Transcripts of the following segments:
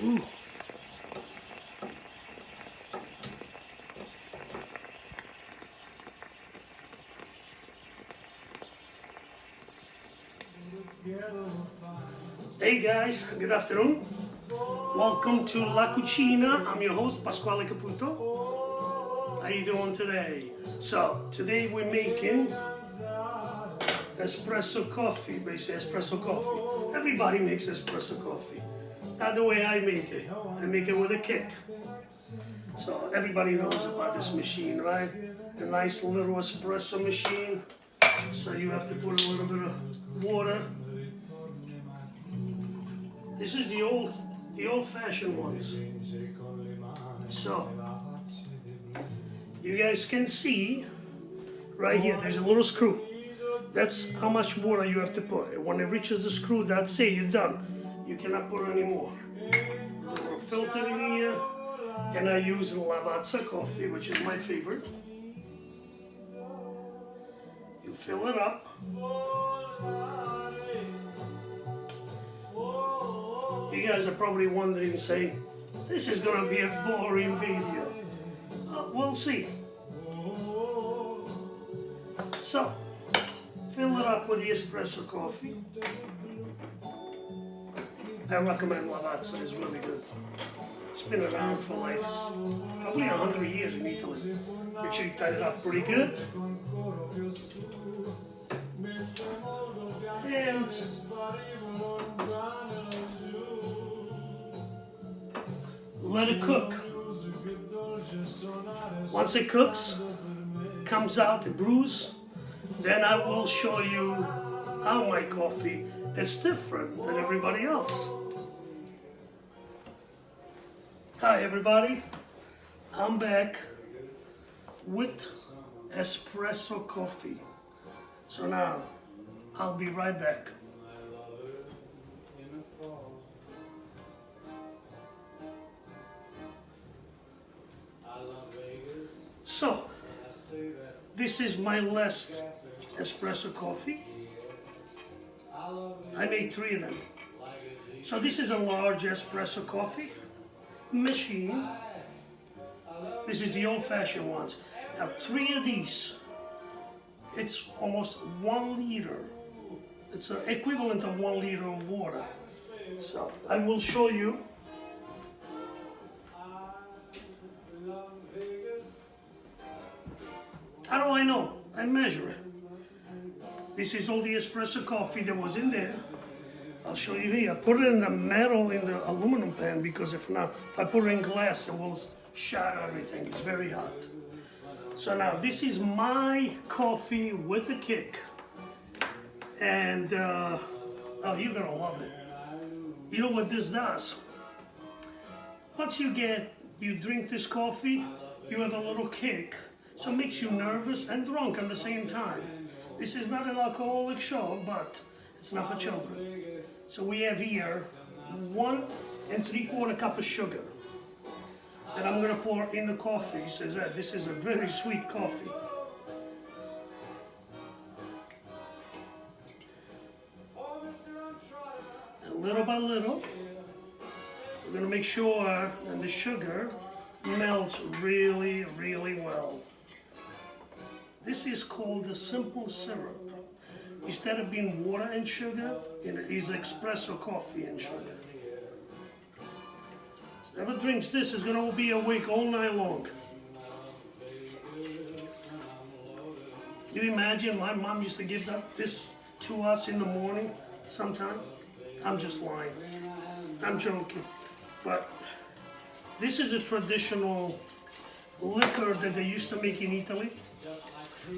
Ooh. Hey guys, good afternoon. Welcome to La Cucina. I'm your host, Pasquale How you doing today? So, today we're making espresso coffee, basically espresso coffee. Everybody makes espresso coffee. Not the way I make it with a kick. So everybody knows about this machine, right? A nice little espresso machine. So you have to put a little bit of water. This is the old-fashioned ones. So you guys can see right here, there's a little screw. That's how much water you have to put. When it reaches the screw, that's it, you're done. You cannot put any more. A little filter in here, and I use Lavazza coffee, which is my favorite. You fill it up. You guys are probably wondering, saying, this is gonna be a boring video. We'll see. So, fill it up with the espresso coffee. I recommend Lavazza, it's really good. It's been around for like probably 100 years in Italy. Make sure you tie it up pretty good. And let it cook. Once it cooks, comes out, it brews, then I will show you how my coffee is different than everybody else. Hi everybody, I'm back with espresso coffee. So now, I'll be right back. So, this is my last espresso coffee. I made 3 of them. So this is a large espresso coffee machine. This is the old-fashioned ones. Now 3 of these, it's almost 1 liter. It's an equivalent of 1 liter of water. So I will show you. How do I know? I measure it. This is all the espresso coffee that was in there. I'll show you here. I put it in the metal, in the aluminum pan, because if I put it in glass, it will shatter everything. It's very hot. So now, this is my coffee with a kick. And, oh, you're gonna love it. You know what this does? Once you drink this coffee, you have a little kick. So it makes you nervous and drunk at the same time. This is not an alcoholic show, but it's not for children. So we have here 1 3/4 cup of sugar that I'm gonna pour in the coffee. So this is a very sweet coffee. And little by little, we're gonna make sure that the sugar melts really, really well. This is called the simple syrup. Instead of being water and sugar, it's espresso coffee and sugar. So whoever drinks this is going to be awake all night long. You imagine my mom used to give this to us in the morning sometime? I'm just lying. I'm joking. But this is a traditional liquor that they used to make in Italy.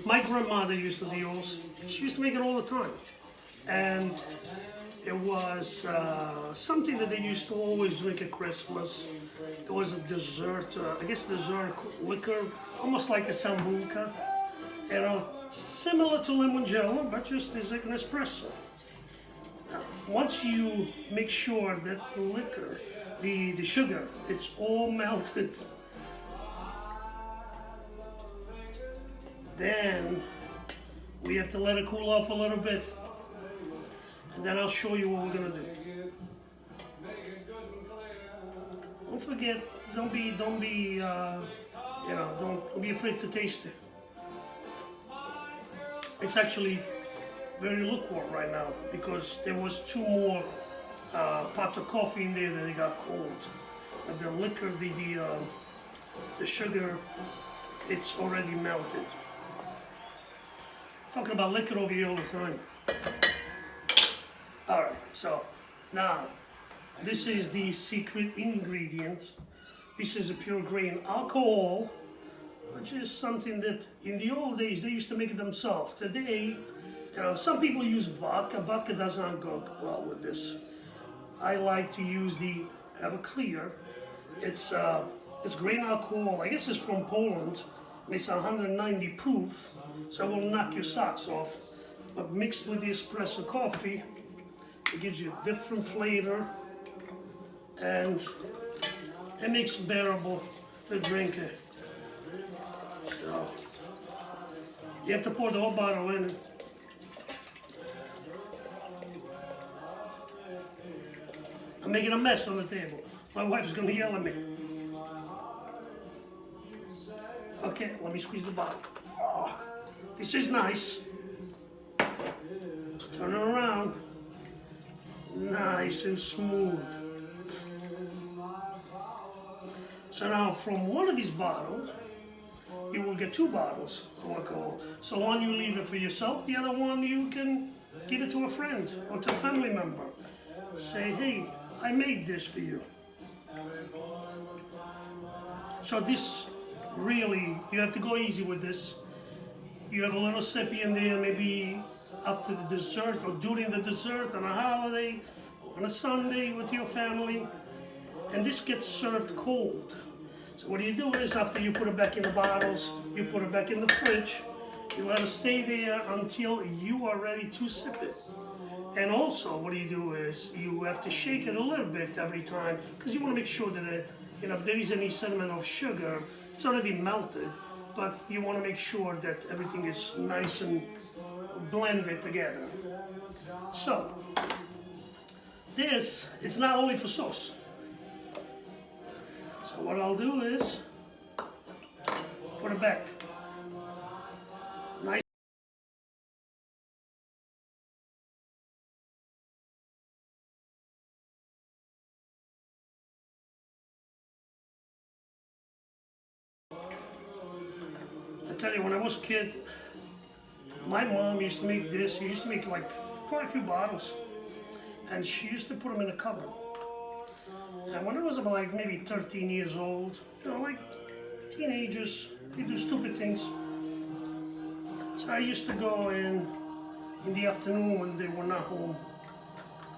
My grandmother used to do it. She used to make it all the time. And it was something that they used to always drink at Christmas. It was a dessert, dessert liquor, almost like a sambuca. Similar to limoncello, but just as like an espresso. Now, once you make sure that the liquor, the sugar, it's all melted, then we have to let it cool off a little bit, and then I'll show you what we're gonna do. don't forget, don't be, don't be afraid to taste it. It's actually very lukewarm right now because there was 2 more pots of coffee in there that they got cold. But the liquor, the sugar, it's already melted. Talking about liquor over here all the time. All right, so now this is the secret ingredient. This is a pure grain alcohol, which is something that in the old days they used to make it themselves. Today, some people use vodka. Vodka does not go well with this. I like to use the Everclear. It's grain alcohol. I guess it's from Poland. And it's 190 proof, so it will knock your socks off. But mixed with the espresso coffee, it gives you a different flavor, and it makes it bearable to drink it. So you have to pour the whole bottle in. I'm making a mess on the table. My wife is going to yell at me. Okay, let me squeeze the bottle. Oh, this is nice. Turn it around. Nice and smooth. So now from one of these bottles, you will get 2 bottles of alcohol. So one you leave it for yourself, the other one you can give it to a friend or to a family member. Say, hey, I made this for you. So this really, you have to go easy with this. You have a little sippy in there, maybe after the dessert or during the dessert on a holiday, on a Sunday with your family. And this gets served cold. So what you do is after you put it back in the bottles, you put it back in the fridge, you let it stay there until you are ready to sip it. And also what you do is you have to shake it a little bit every time because you want to make sure that if there is any sediment of sugar, it's already melted, but you want to make sure that everything is nice and blended together. So this is not only for sauce. So what I'll do is put it back. Nice. I tell you, when I was a kid, my mom used to make this. She used to make like quite a few bottles, and she used to put them in a cupboard. And when I was about like maybe 13 years old, like teenagers, they do stupid things. So I used to go in the afternoon when they were not home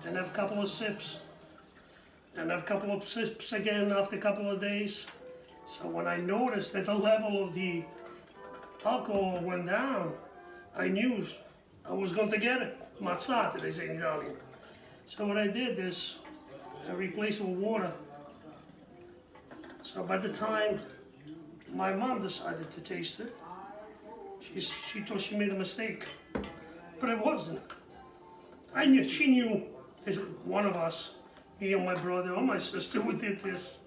and have a couple of sips, and have a couple of sips again after a couple of days. So when I noticed that the level of the alcohol went down, I knew I was going to get it. Mazzate, they say in Italian. So what I did is I replaced it with water. So by the time my mom decided to taste it, she thought she made a mistake, but it wasn't. She knew that one of us, me or my brother or my sister, who did this.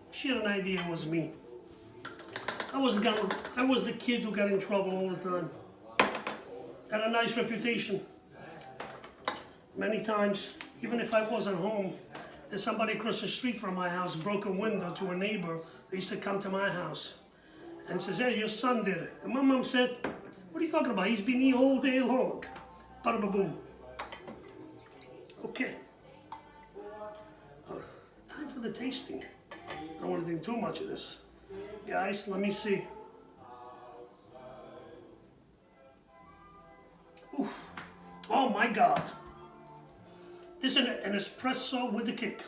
She had an idea it was me. I was the kid who got in trouble all the time. Had a nice reputation. Many times, even if I wasn't home, and somebody across the street from my house broke a window to a neighbor, they used to come to my house and says, hey, your son did it. And my mom said, what are you talking about? He's been here all day long. Bada boom. Okay. Time for the tasting. I don't want to drink too much of this. Guys, let me see. Oof. Oh my God. This is an espresso with a kick.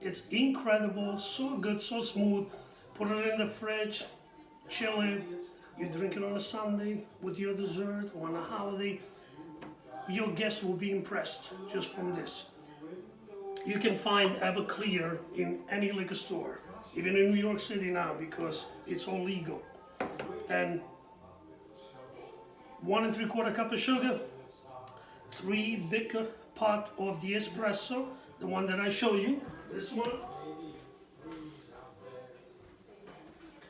It's incredible, so good, so smooth. Put it in the fridge, chill it. You drink it on a Sunday with your dessert or on a holiday. Your guests will be impressed just from this. You can find Everclear in any liquor store, even in New York City now, because it's all legal. And 1 3/4 cup of sugar, 3 bigger pot of the espresso, the one that I show you, this one.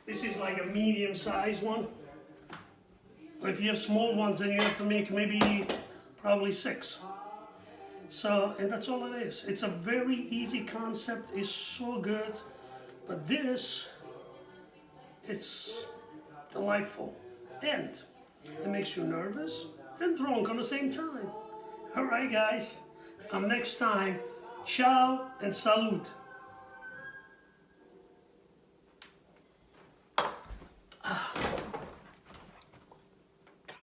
This is like a medium size one. But if you have small ones, then you have to make maybe probably 6. So, and that's all it is. It's a very easy concept, it's so good. But this, it's delightful. And it makes you nervous and drunk on the same time. All right, guys. Next time, ciao and salute. Ah.